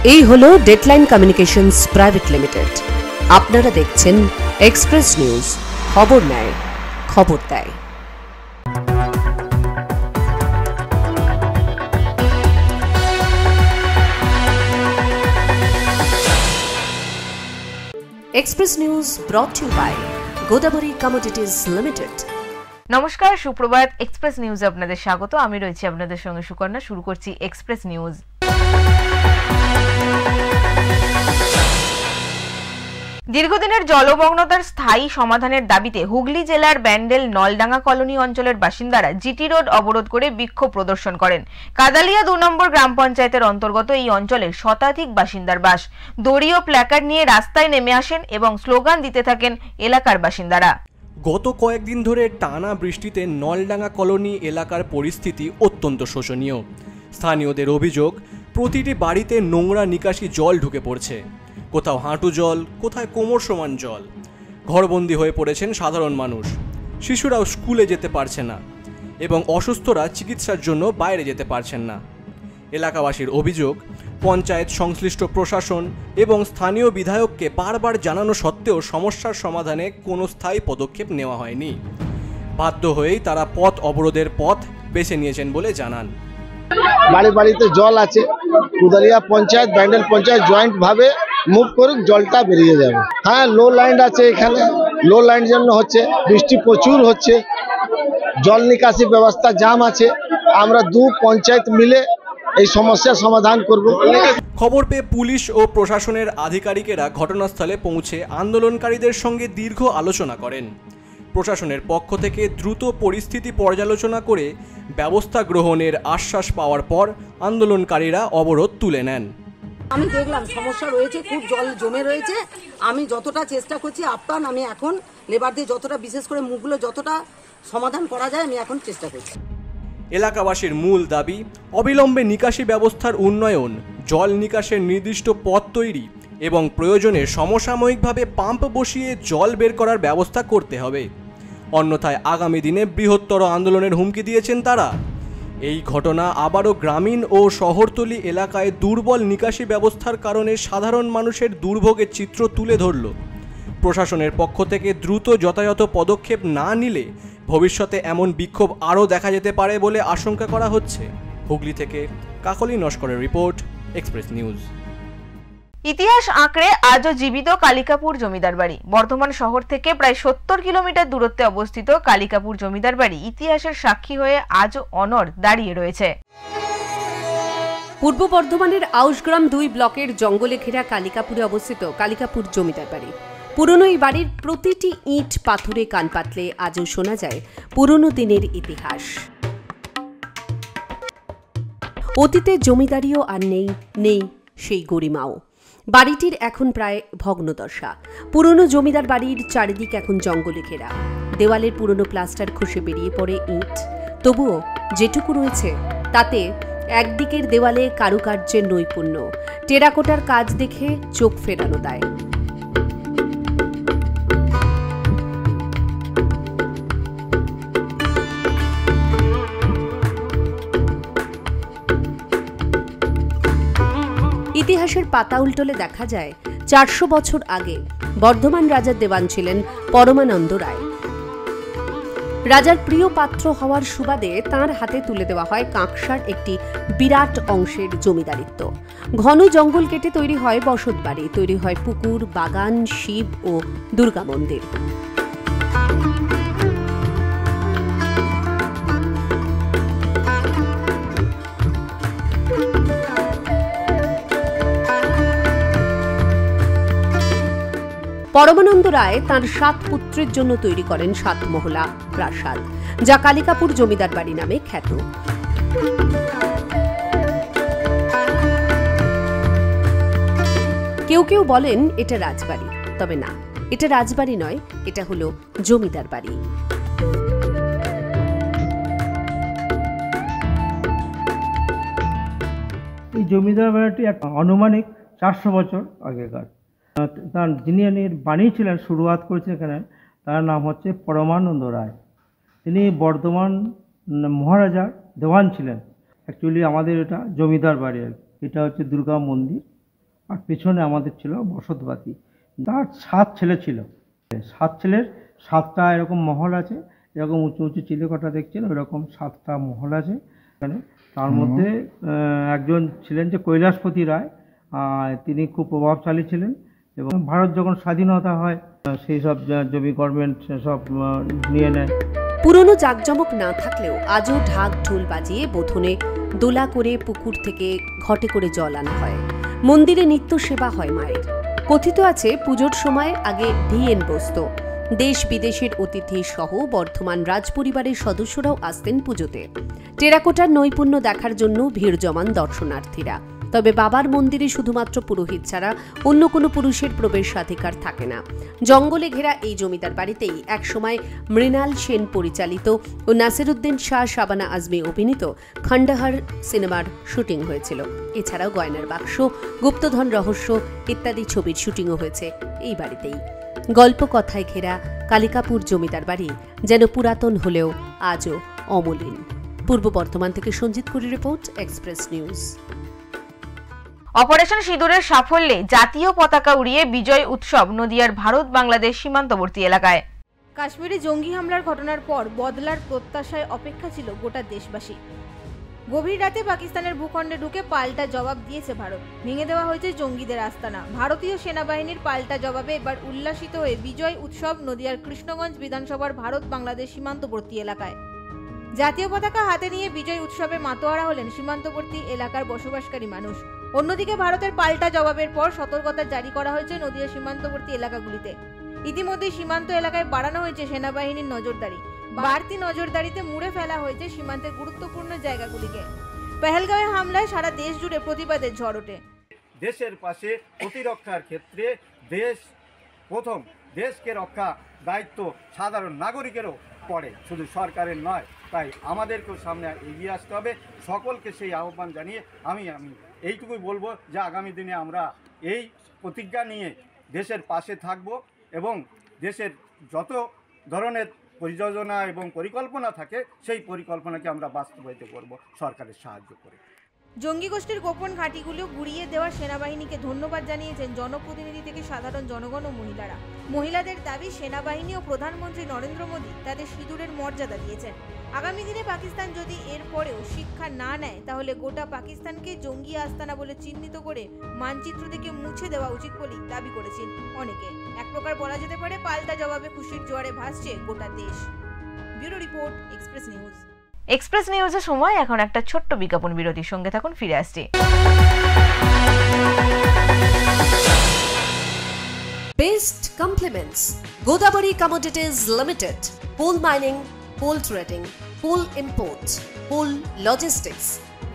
এই হলো deadline communications private limited. আপনারা দেখছেন এক্সপ্রেস নিউজ, খবর নেয়, খবর দেয়। Express News brought to by Godavari Commodities Limited. নমস্কার, সুপ্রভাত। এক্সপ্রেস নিউজে আপনাদের স্বাগত। আমি রয়েছি আপনাদের সঙ্গে সুকন্যা। শুরু করছি এক্সপ্রেস নিউজ। দীর্ঘদিনের জলমগ্নতার স্থায়ী সমাধানের দাবিতে হুগলি জেলার ব্যান্ডেল নলডাঙ্গা কলোনি অঞ্চলের বাসিন্দারা জিটি রোড অবরোধ করে বিক্ষোভ প্রদর্শন করেন। কাদালিয়া ২ নম্বর গ্রাম পঞ্চায়েতের অন্তর্গত এই অঞ্চলের শতাধিক বাসিন্দার বাস। দড়ি ও প্ল্যাকার্ড নিয়ে রাস্তায় নেমে আসেন এবং স্লোগান দিতে থাকেন এলাকার বাসিন্দারা। গত কয়েকদিন ধরে টানা বৃষ্টিতে নলডাঙ্গা কলোনি এলাকার পরিস্থিতি অত্যন্ত শোচনীয়। স্থানীয়দের অভিযোগ, প্রতিটি বাড়িতে নোংরা নিকাশি জল ঢুকে পড়ছে। কোথাও হাঁটু জল, কোথায় কোমর সমান জল। ঘরবন্দি হয়ে পড়েছেন সাধারণ মানুষ। শিশুরাও স্কুলে যেতে পারছে না এবং অসুস্থরা চিকিৎসার জন্য বাইরে যেতে পারছেন না। এলাকাবাসীর অভিযোগ, পঞ্চায়েত, সংশ্লিষ্ট প্রশাসন এবং স্থানীয় বিধায়ককে বারবার জানানো সত্ত্বেও সমস্যার সমাধানে কোনো স্থায়ী পদক্ষেপ নেওয়া হয়নি। বাধ্য হয়েই তারা পথ অবরোধের পথ বেছে নিয়েছেন বলে জানান। বাড়ি বাড়িতে জল আছে, কুদালিয়া পঞ্চায়েত, ব্যান্ডেল পঞ্চায়েত জয়েন্ট ভাবে মুভ করুক, জলটা বেরিয়ে যাবে। হ্যাঁ, লো লাইন আছে এখানে, লো লাইন জন্য হচ্ছে, বৃষ্টি প্রচুর হচ্ছে, জল নিকাশি ব্যবস্থা জাম আছে। আমরা দু পঞ্চায়েত মিলে এই সমস্যার সমাধান করব। খবর পেয়ে পুলিশ ও প্রশাসনের আধিকারিকেরা ঘটনাস্থলে পৌঁছে আন্দোলনকারীদের সঙ্গে দীর্ঘ আলোচনা করেন। প্রশাসনের পক্ষ থেকে দ্রুত পরিস্থিতি পর্যালোচনা করে ব্যবস্থা গ্রহণের আশ্বাস পাওয়ার পর আন্দোলনকারীরা অবরোধ তুলে নেন। আমি দেখলাম সমস্যা রয়েছে, খুব জল জমে রয়েছে। আমি যতটা চেষ্টা করছি আপ্রাণ, আমি এখন লেবার দিয়ে যতটা, বিশেষ করে মুখগুলো যতটা সমাধান করা যায় আমি এখন চেষ্টা করছি। এলাকাবাসীর মূল দাবি, অবিলম্বে নিকাশি ব্যবস্থার উন্নয়ন, জল নিকাশের নির্দিষ্ট পথ তৈরি এবং প্রয়োজনে সমসাময়িকভাবে পাম্প বসিয়ে জল বের করার ব্যবস্থা করতে হবে। অন্যথায় আগামী দিনে বৃহত্তর আন্দোলনের হুমকি দিয়েছেন তারা। এই ঘটনা আবারও গ্রামীণ ও শহরতলি এলাকায় দুর্বল নিকাশি ব্যবস্থার কারণে সাধারণ মানুষের দুর্ভোগের চিত্র তুলে ধরল। প্রশাসনের পক্ষ থেকে দ্রুত যথাযথ পদক্ষেপ না নিলে ভবিষ্যতে এমন বিক্ষোভ আরও দেখা যেতে পারে বলে আশঙ্কা করা হচ্ছে। হুগলি থেকে কাকলি নস্করের রিপোর্ট, এক্সপ্রেস নিউজ। ইতিহাস আঁকড়ে আজও জীবিত কালিকাপুর জমিদার বাড়ি। বর্ধমান শহর থেকে প্রায় ৭০ কিলোমিটার দূরত্বে অবস্থিত কালিকাপুর জমিদার বাড়ি ইতিহাসের সাক্ষী হয়ে আজও অনড় দাঁড়িয়ে রয়েছে। পূর্ব বর্ধমানের আউশগ্রাম ২ ব্লকের জঙ্গলে ঘেরা কালিকাপুরে অবস্থিত কালিকাপুর জমিদার বাড়ি। পুরনো এই বাড়ির প্রতিটি ইট পাথরে কান পাতলে আজও শোনা যায় পুরনো দিনের ইতিহাস। অতীতে জমিদারিও আর নেই সেই গরিমাও। বাড়িটির এখন প্রায় ভগ্নদশা। পুরনো জমিদার বাড়ির চারিদিক এখন জঙ্গলে ঘেরা। দেওয়ালের পুরনো প্লাস্টার খসে বেরিয়ে পড়ে ইট। তবুও যেটুকু রয়েছে তাতে একদিকের দেওয়ালে কারুকার্যের নৈপুণ্য, টেরাকোটার কাজ দেখে চোখ ফেরানো দেয়। ইতিহাসের পাতা উল্টোলে দেখা যায় ৪০০ বছর আগে বর্ধমান রাজার দেওয়ান ছিলেন পরমানন্দ রায়। রাজার প্রিয় পাত্র হওয়ার সুবাদে তাঁর হাতে তুলে দেওয়া হয় কাঁকসার একটি বিরাট অংশের জমিদারিত্ব। ঘন জঙ্গল কেটে তৈরি হয় বসতবাড়ি, তৈরি হয় পুকুর, বাগান, শিব ও দুর্গা মন্দির। পরমানন্দ রায় তাঁর ৭ পুত্রের জন্য তৈরি করেন ৭ মহলা প্রাসাদ, যা কালিকাপুর জমিদার বাড়ি নামে খ্যাত। কেউ কেউ বলেন এটা রাজবাড়ি, তবে না, এটা রাজবাড়ি নয়, এটা হলো জমিদার বাড়ি। এই জমিদার বাড়িটি এক আনুমানিক ৪০০ বছর আগেকার। তার যিনি বানিয়েছিলেন, শুরুয়াত করেছেন এখানে, তার নাম হচ্ছে পরমানন্দ রায়। তিনি বর্ধমান মহারাজার দেওয়ান ছিলেন। অ্যাকচুয়ালি আমাদের এটা জমিদার বাড়ি, এটা হচ্ছে দুর্গা মন্দির, আর পেছনে আমাদের ছিল বসতবাতি। তার 7 ছেলে ছিল, 7 ছেলের 7টা এরকম মহল আছে, এরকম উঁচু উঁচু চিলেকোঠা দেখছেন ওইরকম 7টা মহল আছে এখানে। তার মধ্যে একজন ছিলেন যে কৈলাসপতি রায়, তিনি খুব প্রভাবশালী ছিলেন এবং ভারত যখন স্বাধীনতা হয় সেই সব জমি গভর্নমেন্ট সব নিয়ে নেয়। পুরনো জাঁকজমক না থাকলেও আজও ঢাক ঢোল বাজিয়ে বোধনে দোলা করে পুকুর থেকে ঘটে করে জল আনা হয়। মন্দিরে নিত্য সেবা হয় মায়ের। কথিত আছে পুজোর সময় আগে ভিএন বসত। দেশ বিদেশের অতিথি সহ বর্ধমান রাজপরিবারের সদস্যরাও আসতেন পুজোতে। টেরাকোটার নৈপুণ্য দেখার জন্য ভিড় জমান দর্শনার্থীরা। তবে বাবার মন্দিরে শুধুমাত্র পুরোহিত ছাড়া অন্য কোনো পুরুষের প্রবেশাধিকার থাকে না। জঙ্গলে ঘেরা এই জমিদার বাড়িতেই একসময় মৃণাল সেন পরিচালিত ও নাসিরুদ্দিন শাহ শাবানা আজমি অভিনীত খণ্ডহার সিনেমার শুটিং হয়েছিল। এছাড়াও গয়নার বাক্স, গুপ্তধন রহস্য ইত্যাদি ছবির শুটিংও হয়েছে এই বাড়িতেই। গল্প কথায় ঘেরা কালিকাপুর জমিদার বাড়ি যেন পুরাতন হলেও আজও অমলিন। পূর্ব বর্ধমান থেকে সঞ্জিত কুরি রিপোর্ট, এক্সপ্রেস নিউজ। অপারেশন সিঁদুরের সাফল্যে জাতীয় পতাকা উড়িয়ে বিজয় উৎসব নদিয়ার ভারত বাংলাদেশ সীমান্তবর্তী এলাকায়। কাশ্মীরে জঙ্গি হামলার ঘটনার পর বদলার প্রত্যাশায় অপেক্ষা ছিল গোটা দেশবাসী। গভীর রাতে পাকিস্তানের ভূখণ্ডে ঢুকে পাল্টা জবাব দিয়েছে ভারত। ভেঙে দেওয়া হয়েছে জঙ্গিদের আস্তানা। ভারতীয় সেনাবাহিনীর পাল্টা জবাবে এবার উল্লাসিত হয়ে বিজয় উৎসব নদিয়ার কৃষ্ণগঞ্জ বিধানসভার ভারত বাংলাদেশ সীমান্তবর্তী এলাকায়। জাতীয় পতাকা হাতে নিয়ে বিজয় উৎসবে মাতোয়ারা হলেন সীমান্তবর্তী এলাকার বসবাসকারী মানুষ। অন্যদিকে ভারতের পাল্টা জবাবের পর সতর্কতা জারি করা হয়েছে নদিয়া সীমান্তবর্তী এলাকাগুলিতে। ইতিমধ্যে সীমান্ত এলাকায় বাড়ানো হয়েছে সেনাবাহিনীর নজরদারি। বাড়তি নজরদারিতে মুড়ে ফেলা হয়েছে সীমান্তের গুরুত্বপূর্ণ জায়গাগুলিকে। পেহেলগাঁওয়ে হামলায় সারা দেশ জুড়ে প্রতিবাদের ঝড় ওঠে। দেশের পাশে প্রতিরক্ষার ক্ষেত্রে দেশ প্রথম, দেশকে রক্ষা দায়িত্ব সাধারণ নাগরিকেরও পড়ে, শুধু সরকারের নয়। তাই আমাদেরকেও সামনে এগিয়ে আসতে হবে। সকলকে সেই আহ্বান জানিয়ে আমি এইটুকুই বলবো যে আগামী দিনে আমরা এই প্রতিজ্ঞা নিয়ে দেশের পাশে থাকব এবং দেশের যত ধরনের পরিযোজনা এবং পরিকল্পনা থাকে সেই পরিকল্পনাকে আমরা বাস্তবায়িত করব সরকারের সাহায্য করে। জঙ্গি গোষ্ঠীর গোপন ঘাঁটিগুলো গুড়িয়ে দেওয়া সেনাবাহিনীকে ধন্যবাদ জানিয়েছেন জনপ্রতিনিধি থেকে সাধারণ জনগণ ও মহিলারা। মহিলাদের দাবি, সেনাবাহিনী ও প্রধানমন্ত্রী নরেন্দ্র মোদী তাদের সিঁদুরের মর্যাদা দিয়েছেন। আগামী দিনে পাকিস্তান যদি এর পরেও শিক্ষা না নেয় তাহলে গোটা পাকিস্তানকে জঙ্গি আস্তানা বলে চিহ্নিত করে মানচিত্র থেকে মুছে দেওয়া উচিত বলেই দাবি করেছেন অনেকে। এক প্রকার বলা যেতে পারে পাল্টা জবাবে খুশির জোয়ারে ভাসছে গোটা দেশ। Bureau report, express news. Express নিউজের সময় এখন একটা ছোট্ট বিজ্ঞাপন বিরতির সঙ্গে থাকুন, ফিরে আসছি। Best compliments. Godavari Commodities Limited. Coal mining, coal trading, coal imports, coal logistics.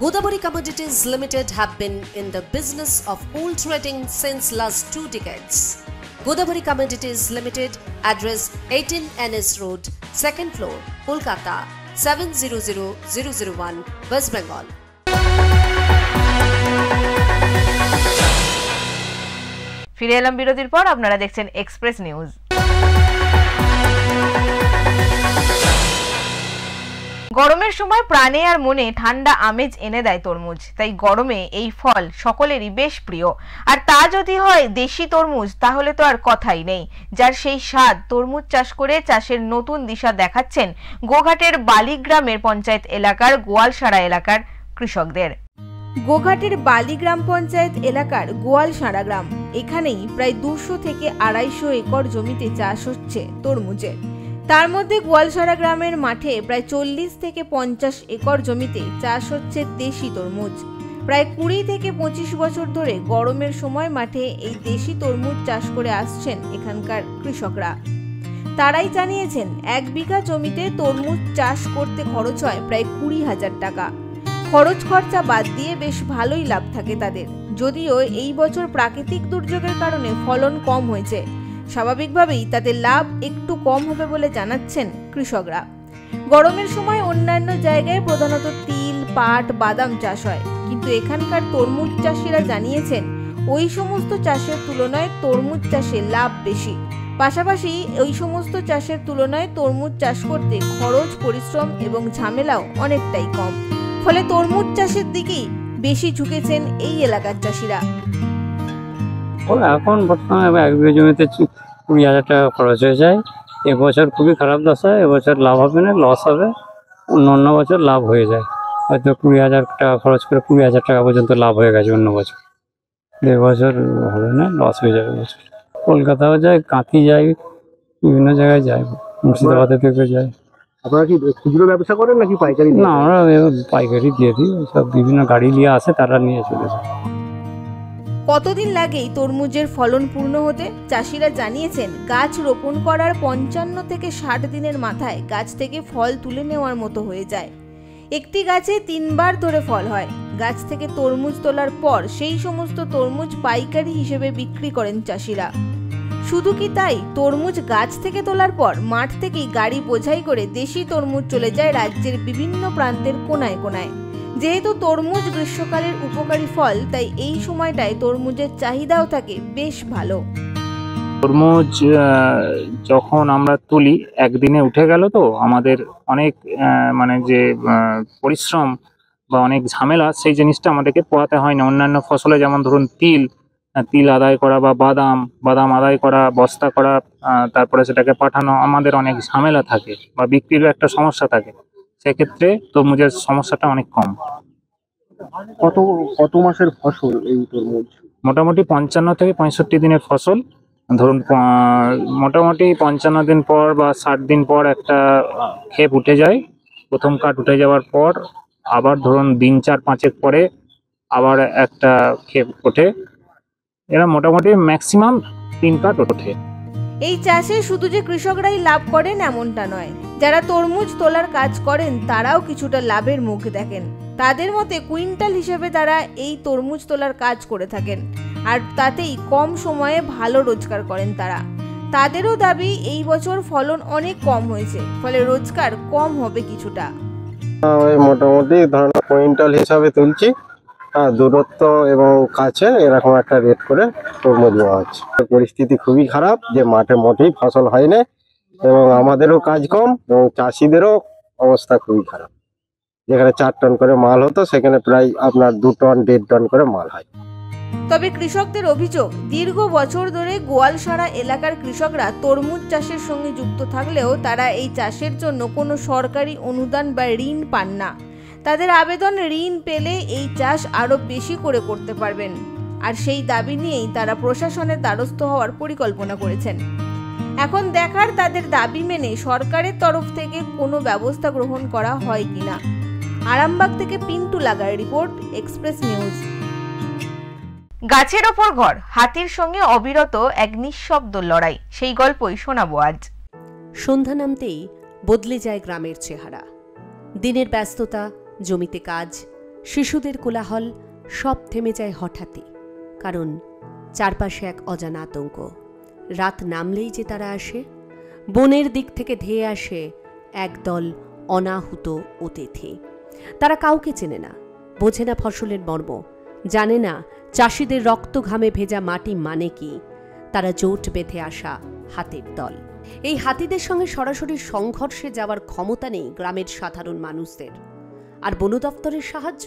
Godavari Commodities Limited have been in the business of coal trading since last 2 decades. Godavari Commodities Limited, address 18 NS Road, 2nd floor, Kolkata, 700001, West Bengal. ফিরে এলাম বিরতির পর। আপনারা দেখছেন express news. গরমের সময় প্রাণে আর মনে ঠান্ডা আমেজ এনে দেয় তরমুজ। তাই গরমে এই ফল সকলেরই বেশ প্রিয়। আর তা যদি হয় দেশি তরমুজ, তাহলে তো আর কথাই নেই। যার সেই স্বাদ তরমুজ চাষ করে চাষের নতুন দিশা দেখাচ্ছেন গোঘাটের বালিগ্রামের পঞ্চায়েত এলাকার গোয়ালসাড়া এলাকার কৃষকদের। গোঘাটের বালিগ্রাম পঞ্চায়েত এলাকার গোয়ালসাড়া গ্রাম, এখানেই প্রায় 200 থেকে 250 একর জমিতে চাষ হচ্ছে তরমুজের। তার মধ্যে গোয়ালসাড়া গ্রামের মাঠে প্রায় 40 থেকে 50 একর জমিতে চাষ হচ্ছে দেশি তরমুজ। প্রায় 20 থেকে 25 বছর ধরে গরমের সময় মাঠে এই দেশি তরমুজ চাষ করে আসছেন এখানকার কৃষকরা। তারাই জানিয়েছেন 1 বিঘা জমিতে তরমুজ চাষ করতে খরচ হয় প্রায় 20,000 টাকা। খরচ খরচা বাদ দিয়ে বেশ ভালোই লাভ থাকে তাদের। যদিও এই বছর প্রাকৃতিক দুর্যোগের কারণে ফলন কম হয়েছে, স্বাভাবিকভাবেই তাদের লাভ একটু কম হবে বলে জানাচ্ছেন কৃষকরা। গরমের সময় অন্যান্য জায়গায় প্রধানত তিল, পাট, বাদাম চাষ হয়, কিন্তু এখানকার তরমুজ চাষিরা জানিয়েছেন ওই সমস্ত চাষের তুলনায় তরমুজ চাষে লাভ বেশি। পাশাপাশি ওই সমস্ত চাষের তুলনায় তরমুজ চাষ করতে খরচ, পরিশ্রম এবং ঝামেলাও অনেকটাই কম। ফলে তরমুজ চাষের দিকেই বেশি ঝুঁকেছেন এই এলাকার চাষিরা। ও এখন বর্তমানে 1 বিঘা জমিতে 20,000 টাকা খরচ হয়ে যায়। এবছর খুবই খারাপ দশা, এবছর লাভ হবে না, লস হবে। অন্য বছর লাভ হয়ে যায়, হয়তো 20,000 টাকা খরচ করে 20,000 টাকা পর্যন্ত লাভ হয়ে গেছে অন্য বছর। এবছর হবে না, লস হয়ে যাবে এবছর। কলকাতাও যায়, কাঁথি যায়, বিভিন্ন জায়গায় যায়, মুর্শিদাবাদের থেকে যায়। আপনারা কি খুচরো ব্যবসা করেন নাকি পাইকারি? না, আমরা পাইকারি দিয়ে দিই, সব বিভিন্ন গাড়ি নিয়ে আসে, তারা নিয়ে চলে যায়। কতদিন লাগে এই তরমুজের ফলন পূর্ণ হতে? চাষিরা জানিয়েছেন গাছ রোপণ করার 55 থেকে 60 দিনের মাথায় গাছ থেকে ফল তুলে নেওয়ার মতো হয়ে যায়। একটি গাছে 3 বার ধরে ফল হয়। গাছ থেকে তরমুজ তোলার পর সেই সমস্ত তরমুজ পাইকারি হিসেবে বিক্রি করেন চাষিরা। শুধু কি তাই, তরমুজ গাছ থেকে তোলার পর মাঠ থেকেই গাড়ি বোঝাই করে দেশি তরমুজ চলে যায় রাজ্যের বিভিন্ন প্রান্তের কোনায় কোনায়। যেহেতু তরমুজ গ্রীষ্মকালের উপকারী ফল, তাই এই সময়টায় তরমুজের চাহিদাও থাকে বেশ ভালো। তরমুজ যখন আমরা তুলি একদিনে উঠে গেল, তো আমাদের অনেক মানে যে পরিশ্রম বা অনেক ঝামেলা, সেই জিনিসটা আমাদেরকে পোহাতে হয় না। অন্যান্য ফসলে যেমন ধরুন তিল আদায় করা বা বাদাম আদায় করা, বস্তা করা, তারপরে সেটাকে পাঠানো, আমাদের অনেক ঝামেলা থাকে বা বিক্রিরও একটা সমস্যা থাকে। সেক্ষেত্রে তরমুজের সমস্যাটা অনেক কম। কত মাসের ফসল এই তরমুজ? মোটামুটি 55 থেকে 65 দিনের ফসল। ধরুন মোটামুটি 55 দিন পর বা 60 দিন পর একটা ক্ষেপ উঠে যায়। প্রথম কাঠ উঠে যাওয়ার পর আবার ধরুন দিন 4-5 পরে আবার একটা ক্ষেপ ওঠে। এরা মোটামুটি ম্যাক্সিমাম 3 কাঠ ওঠে। এই চাষে শুধু যে কৃষকরাই লাভ করেন এমনটা নয়, যারা তরমুজ তোলার কাজ করেন তারাও কিছুটা লাভের মুখ দেখেন। তাদের মতে কুইন্টাল হিসেবে তারা এই তরমুজ তোলার কাজ করে থাকেন, আর তাতেই কম সময়ে ভালো রোজগার করেন তারা। তাদেরও দাবি এই বছর ফলন অনেক কম হয়েছে, ফলে রোজগার কম হবে কিছুটা। ওই মোটামুটি ধরুন কুইন্টাল হিসাবে তুলছি, দূরত্ব এবং কাছে এরকম একটা রেট করে তরমুজ নেওয়া হচ্ছে। পরিস্থিতি খুবই খারাপ, যে মাঠে মোটেই ফসল হয় না এবং আমাদেরও কাজ কম এবং চাষিদেরও অবস্থা খুবই খারাপ। যেখানে 4 টন করে মাল হতো সেখানে প্রায় আপনার 2 টন 1.5 টন করে মাল হয়। তবে কৃষকদের অভিযোগ, দীর্ঘ বছর ধরে গোয়ালসারা এলাকার কৃষকরা তরমুজ চাষের সঙ্গে যুক্ত থাকলেও তারা এই চাষের জন্য কোনো সরকারি অনুদান বা ঋণ পান না। তাদের আবেদন, ঋণ পেলে এই চাষ আরো বেশি করে করতে পারবেন, আর সেই দাবি নিয়েই তারা প্রশাসনের দ্বারস্থ হওয়ার পরিকল্পনা করেছেন। এখন দেখার তাদের দাবি মেনে সরকারের তরফ থেকে কোনো ব্যবস্থা গ্রহণ করা হয় কিনা। আরামবাগ থেকে পিন্টু লাগার রিপোর্ট, এক্সপ্রেস নিউজ। গাছের ওপর ঘর, হাতির সঙ্গে অবিরত এক নিঃশব্দ লড়াই, সেই গল্পই শোনাবো আজ। সন্ধ্যা নামতেই বদলে যায় গ্রামের চেহারা। দিনের ব্যস্ততা, জমিতে কাজ, শিশুদের কোলাহল সব থেমে যায় হঠাৎই, কারণ চারপাশে এক অজানা আতঙ্ক। রাত নামলেই যে তারা আসে, বনের দিক থেকে ধেয়ে আসে একদল অনাহুত অতিথি। তারা কাউকে চেনে না, বোঝে না ফসলের মর্ম, জানে না চাষিদের রক্ত ঘামে ভেজা মাটি মানে কি। তারা জোট বেঁধে আসা হাতির দল। এই হাতিদের সঙ্গে সরাসরি সংঘর্ষে যাওয়ার ক্ষমতা নেই গ্রামের সাধারণ মানুষদের। আর বন দপ্তরের সাহায্য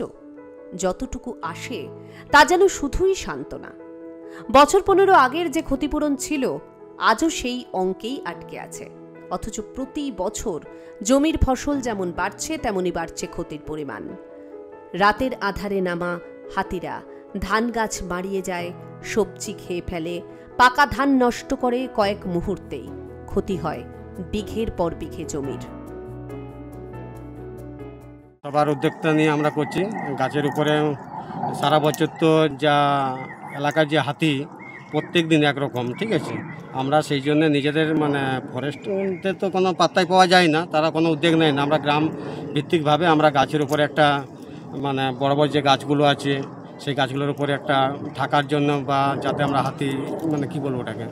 যতটুকু আসে তা যেন শুধুই সান্ত্বনা। বছর 15 আগের যে ক্ষতিপূরণ ছিল আজও সেই অঙ্কেই আটকে আছে, অথচ প্রতি বছর জমির ফসল যেমন বাড়ছে তেমনি বাড়ছে ক্ষতির পরিমাণ। রাতের আধারে নামা হাতিরা ধান গাছ মারিয়ে যায়, সবজি খেয়ে ফেলে, পাকা ধান নষ্ট করে কয়েক মুহূর্তেই। ক্ষতি হয় বিঘের পর বিঘে জমির। সবার উদ্যোক্তা নিয়ে আমরা করছি। গাছের উপরে সারা বছর তো যা এলাকার যে হাতি প্রত্যেক দিন একরকম, ঠিক আছে। আমরা সেই জন্য নিজেদের মানে ফরেস্টদের তো কোনো পাত্তাই পাওয়া যায় না, তারা কোনো উদ্যোগ নেয় না। আমরা গ্রাম ভিত্তিকভাবে আমরা গাছের উপরে একটা মানে বড় বড় যে গাছগুলো আছে সেই গাছগুলোর উপরে একটা থাকার জন্য বা যাতে আমরা হাতি মানে কি বলবো ওটাকে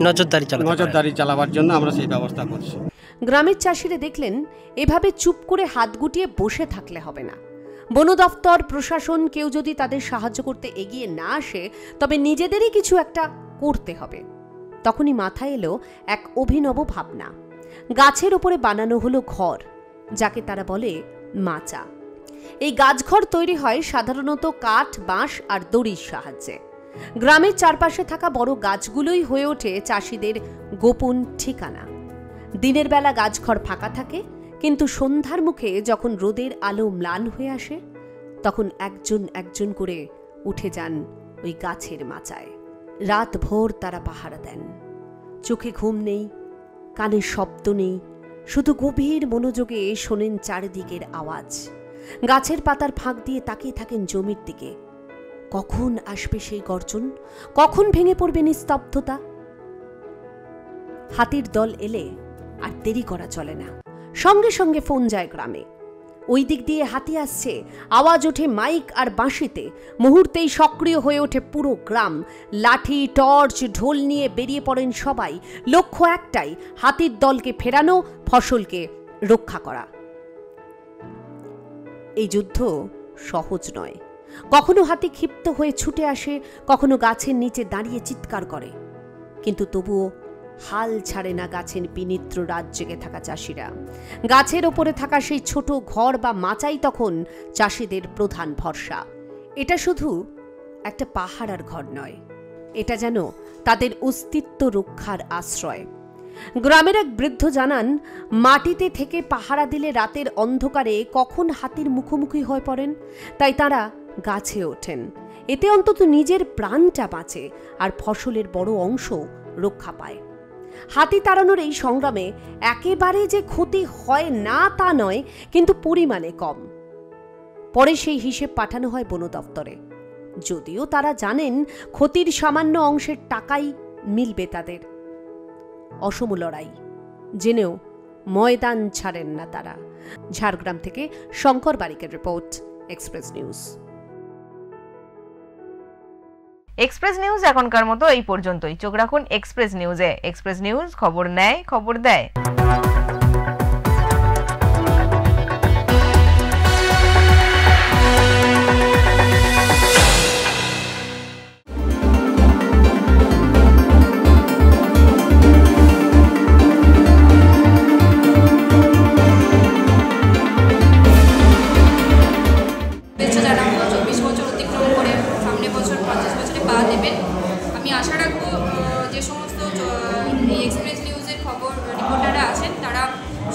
নজরদারি চালাবার জন্য আমরা সেই ব্যবস্থা করছি। গ্রামের চাষিরা দেখলেন এভাবে চুপ করে হাত গুটিয়ে বসে থাকলে হবে না। বন দপ্তর, প্রশাসন কেউ যদি তাদের সাহায্য করতে এগিয়ে না আসে তবে নিজেদেরই কিছু একটা করতে হবে। তখনই মাথায় এলো এক অভিনব ভাবনা। গাছের ওপরে বানানো হলো ঘর, যাকে তারা বলে মাচা। এই গাছঘর তৈরি হয় সাধারণত কাঠ, বাঁশ আর দড়ির সাহায্যে। গ্রামের চারপাশে থাকা বড় গাছগুলোই হয়ে ওঠে চাষিদের গোপন ঠিকানা। দিনের বেলা গাছঘর ফাঁকা থাকে, কিন্তু সন্ধ্যার মুখে যখন রোদের আলো ম্লান হয়ে আসে, তখন একজন একজন করে উঠে যান ওই গাছের মাচায়। রাত ভোর তারা পাহারা দেন। চোখে ঘুম নেই, কানে শব্দ নেই, শুধু গভীর মনোযোগে শোনেন চারিদিকের আওয়াজ। গাছের পাতার ফাঁক দিয়ে তাকিয়ে থাকেন জমির দিকে। কখন আসবে সেই গর্জন? কখন ভেঙে পড়বে নিস্তব্ধতা? হাতির দল এলে আর দেরি করা চলে না, সঙ্গে সঙ্গে ফোন যায় গ্রামে। ওই দিক দিয়ে হাতি আসছে, আওয়াজ ওঠে মাইক আর বাঁশিতে। মুহূর্তেই সক্রিয় হয়ে ওঠে পুরো গ্রাম। লাঠি, টর্চ, ঢোল নিয়ে বেরিয়ে পড়েন সবাই। লক্ষ্য একটাই, হাতির দলকে ফেরানো, ফসলকে রক্ষা করা। এই যুদ্ধ সহজ নয়। কখনো হাতি ক্ষিপ্ত হয়ে ছুটে আসে, কখনো গাছের নিচে দাঁড়িয়ে চিৎকার করে, কিন্তু তবুও হাল ছাড়ে না গাছের বিনিদ্র রাত জেগে থাকা চাষিরা। গাছের ওপরে থাকা সেই ছোট ঘর বা মাচাই তখন চাষিদের প্রধান ভরসা। এটা শুধু একটা পাহারার ঘর নয়, এটা যেন তাদের অস্তিত্ব রক্ষার আশ্রয়। গ্রামের এক বৃদ্ধ জানান, মাটিতে থেকে পাহারা দিলে রাতের অন্ধকারে কখন হাতির মুখোমুখি হয়ে পড়েন, তাই তারা গাছে ওঠেন। এতে অন্তত নিজের প্রাণটা বাঁচে আর ফসলের বড় অংশ রক্ষা পায়। হাতি তাড়ানোর এই সংগ্রামে একেবারে যে ক্ষতি হয় না তা নয়, কিন্তু পরিমাণে কম। পরে সেই হিসেব পাঠানো হয় বন দপ্তরে, যদিও তারা জানেন ক্ষতির সামান্য অংশের টাকাই মিলবে তাদের। অসম লড়াই জেনেও ময়দান ছাড়েন না তারা। ঝাড়গ্রাম থেকে শঙ্কর বারিকের report, express news. Express news এখনকার মতো এই পর্যন্তই। চোখ রাখুন এক্সপ্রেস নিউজে। এক্সপ্রেস নিউজ, খবর নেয়, খবর দেয়।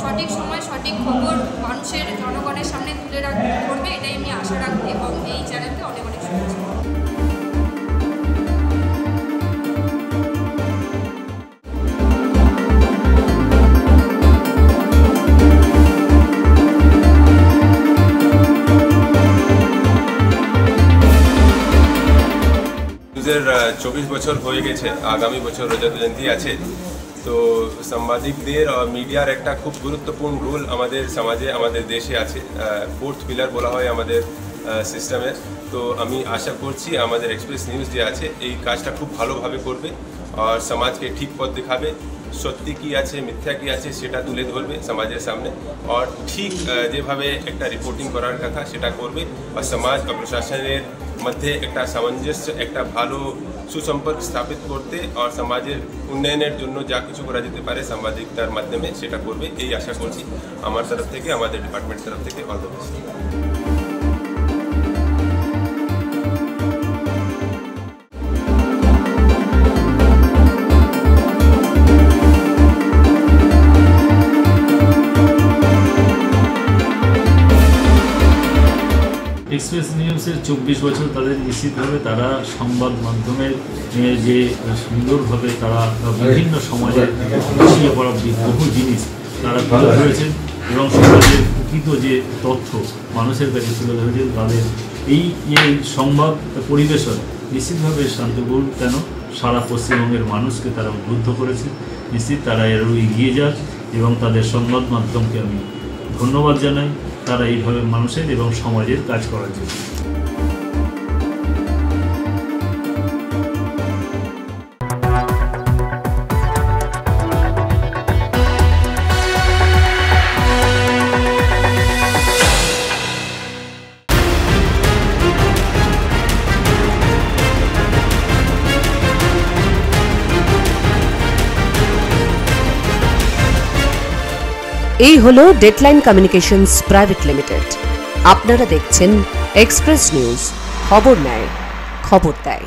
সঠিক সময় সঠিক খবর মানুষের জনগণের সামনে তুলে ধরবে, এটাই আমি আশা রাখি এবং এই চ্যানেলকে অনেক অনেক শুভেচ্ছা। নিউজের 24 বছর হয়ে গেছে, আগামী বছর রজত জয়ন্তী আছে। তো সাংবাদিকদের মিডিয়ার একটা খুব গুরুত্বপূর্ণ রোল আমাদের সমাজে, আমাদের দেশে আছে। ফোর্থ পিলার বলা হয় আমাদের সিস্টেমের। তো আমি আশা করছি আমাদের এক্সপ্রেস নিউজ যে আছে এই কাজটা খুব ভালোভাবে করবে আর সমাজকে ঠিক পথ দেখাবে। সত্যি কি আছে, মিথ্যা কি আছে সেটা তুলে ধরবে সমাজের সামনে, আর ঠিক যেভাবে একটা রিপোর্টিং করার কথা সেটা করবে। আর সমাজ আর প্রশাসনের মধ্যে একটা সামঞ্জস্য, একটা ভালো সুসম্পর্ক স্থাপিত করতে আর সমাজের উন্নয়নের জন্য যা কিছু করা যেতে পারে সাংবাদিকতার মাধ্যমে সেটা করবে, এই আশা করছি আমার তরফ থেকে, আমাদের ডিপার্টমেন্ট তরফ থেকে। All the best. এক্সপ্রেস নিউজের 24 বছর তাদের নিশ্চিতভাবে তারা সংবাদ মাধ্যমের যে সুন্দরভাবে তারা বিভিন্ন সমাজের পিছিয়ে পড়া বহু জিনিস তারা তুলে ধরেছেন এবং সমাজের প্রকৃত যে তথ্য মানুষের কাছে তুলে ধরেছেন। তাদের এই সংবাদ পরিবেশন নিশ্চিতভাবে শান্তিপুর কেন সারা পশ্চিমবঙ্গের মানুষকে তারা উদ্বুদ্ধ করেছে। নিশ্চিত তারা এরও এগিয়ে যাক এবং তাদের সংবাদ মাধ্যমকে আমি ধন্যবাদ জানাই তারা এইভাবে মানুষের এবং সমাজের কাজ করার জন্য। এই হলো ডেডলাইন কমিউনিকেশনস প্রাইভেট লিমিটেড। আপনারা দেখছেন এক্সপ্রেস নিউজ, খবর নেয়, খবর দেয়।